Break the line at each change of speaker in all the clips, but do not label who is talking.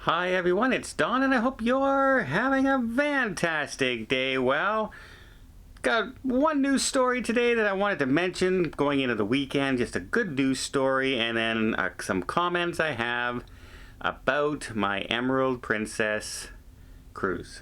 Hi everyone, it's Don and I hope you're having a fantastic day. Well, got one news story today that I wanted to mention going into the weekend, just a good news story, and then some comments I have about my Emerald Princess cruise.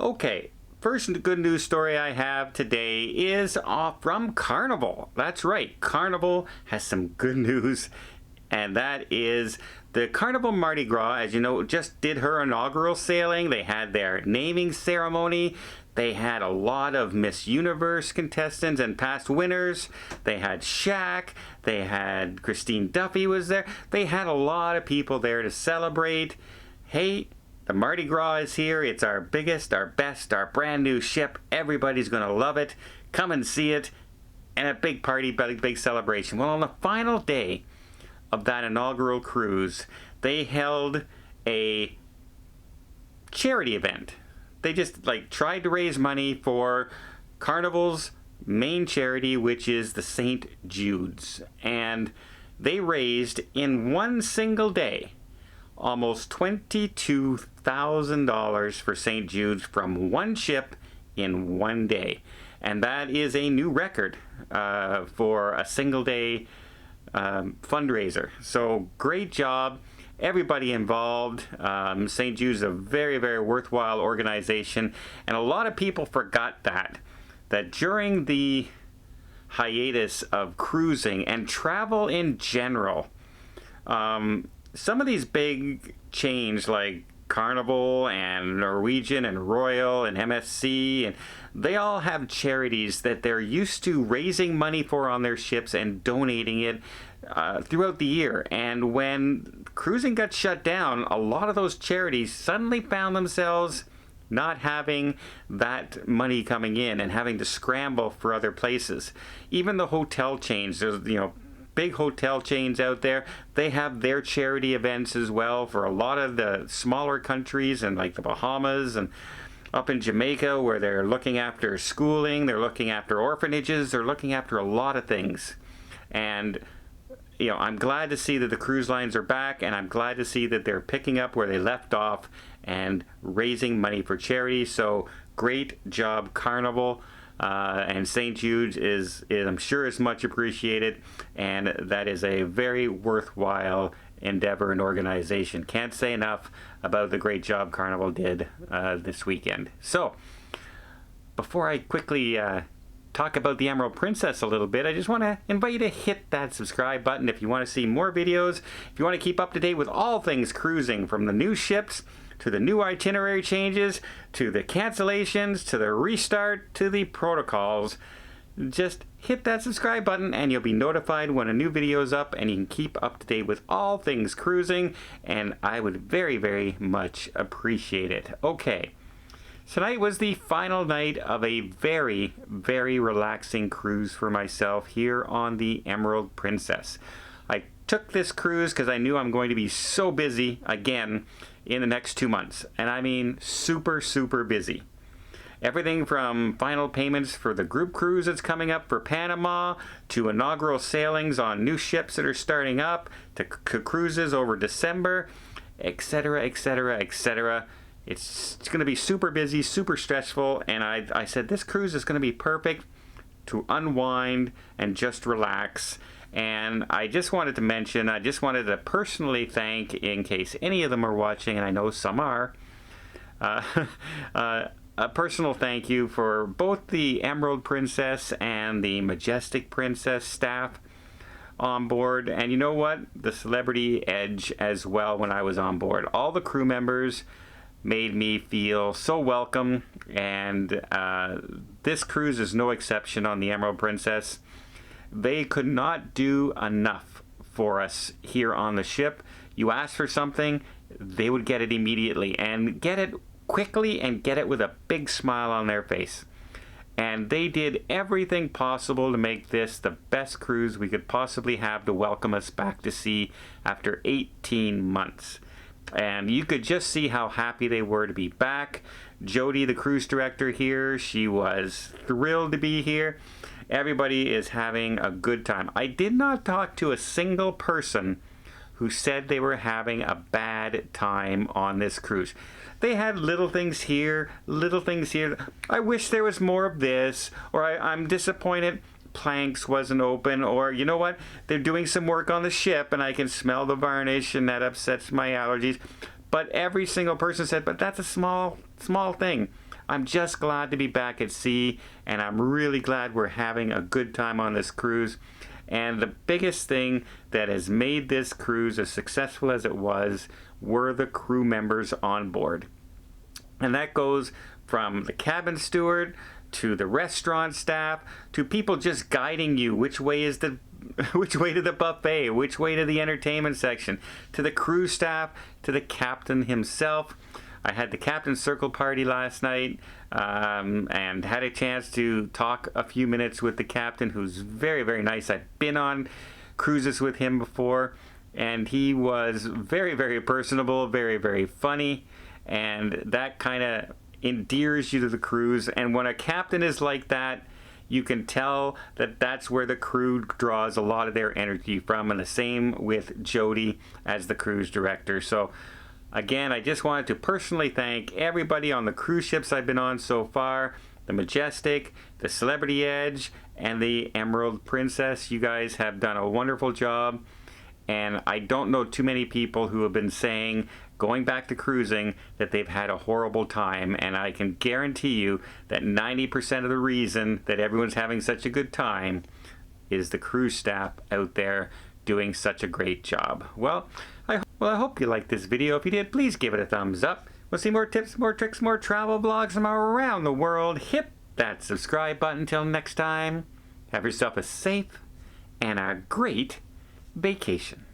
Okay. First good news story I have today is from Carnival. That's right, Carnival has some good news, and that is the Carnival Mardi Gras, as you know, just did her inaugural sailing. They had their naming ceremony. They had a lot of Miss Universe contestants and past winners. They had Shaq. They had Christine Duffy was there. They had a lot of people there to celebrate. Hey, the Mardi Gras is here. It's our biggest, our best, our brand new ship. Everybody's going to love it. Come and see it. And a big party, big celebration. Well, on the final day of that inaugural cruise, they held a charity event. They just tried to raise money for Carnival's main charity, which is the St Jude's. And they raised in one single day almost $22,000 for St. Jude's from one ship in one day. And that is a new record for a single day fundraiser. So great job, everybody involved. St. Jude's is a very, very worthwhile organization. And a lot of people forgot that during the hiatus of cruising and travel in general, some of these big chains like Carnival and Norwegian and Royal and MSC, and they all have charities that they're used to raising money for on their ships and donating it throughout the year. And when cruising got shut down, a lot of those charities suddenly found themselves not having that money coming in and having to scramble for other places. Even the hotel chains, there's big hotel chains out there, they have their charity events as well for a lot of the smaller countries and like the Bahamas and up in Jamaica, where they're looking after schooling, they're looking after orphanages, they're looking after a lot of things. And I'm glad to see that the cruise lines are back, and I'm glad to see that they're picking up where they left off and raising money for charity. So great job, Carnival. And St. Jude's is I'm sure is much appreciated, and that is a very worthwhile endeavor and organization. Can't say enough about the great job Carnival did this weekend. So before I quickly talk about the Emerald Princess a little bit, I just want to invite you to hit that subscribe button if you want to see more videos, if you want to keep up to date with all things cruising, from the new ships to the new itinerary changes, to the cancellations, to the restart, to the protocols. Just hit that subscribe button and you'll be notified when a new video is up, and you can keep up to date with all things cruising, and I would very, very much appreciate it. Okay, tonight was the final night of a very, very relaxing cruise for myself here on the Emerald Princess. I took this cruise because I knew I'm going to be so busy again in the next 2 months. And I mean super, super busy. Everything from final payments for the group cruise that's coming up for Panama, to inaugural sailings on new ships that are starting up, to cruises over December, etc., etc., etc. It's going to be super busy, super stressful, and I said this cruise is going to be perfect to unwind and just relax. And I just wanted to mention, I just wanted to personally thank, in case any of them are watching, and I know some are, a personal thank you for both the Emerald Princess and the Majestic Princess staff on board. And you know what? The Celebrity Edge as well when I was on board. All the crew members made me feel so welcome, and this cruise is no exception on the Emerald Princess. They could not do enough for us here on the ship. You ask for something, they would get it immediately, and get it quickly, and get it with a big smile on their face. And they did everything possible to make this the best cruise we could possibly have to welcome us back to sea after 18 months. And you could just see how happy they were to be back. Jody, the cruise director here, she was thrilled to be here. Everybody is having a good time. I did not talk to a single person who said they were having a bad time on this cruise. They had little things here, little things here. I wish there was more of this, or I'm disappointed planks wasn't open, or you know what, they're doing some work on the ship and I can smell the varnish and that upsets my allergies. But every single person said, but that's a small thing. I'm just glad to be back at sea, and I'm really glad we're having a good time on this cruise. And the biggest thing that has made this cruise as successful as it was were the crew members on board. And that goes from the cabin steward to the restaurant staff to people just guiding you which way to the buffet, which way to the entertainment section, to the crew staff, to the captain himself. I had the captain's circle party last night and had a chance to talk a few minutes with the captain, who's very, very nice. I've been on cruises with him before, and he was very, very personable, very, very funny, and that kind of endears you to the cruise. And when a captain is like that, you can tell that that's where the crew draws a lot of their energy from, and the same with Jody as the cruise director. So again, I just wanted to personally thank everybody on the cruise ships I've been on so far. The Majestic, the Celebrity Edge, and the Emerald Princess. You guys have done a wonderful job. And I don't know too many people who have been saying, going back to cruising, that they've had a horrible time. And I can guarantee you that 90% of the reason that everyone's having such a good time is the cruise staff out there doing such a great job. Well, I hope you liked this video. If you did, please give it a thumbs up. We'll see more tips, more tricks, more travel vlogs from around the world. Hit that subscribe button. Until next time, have yourself a safe and a great vacation.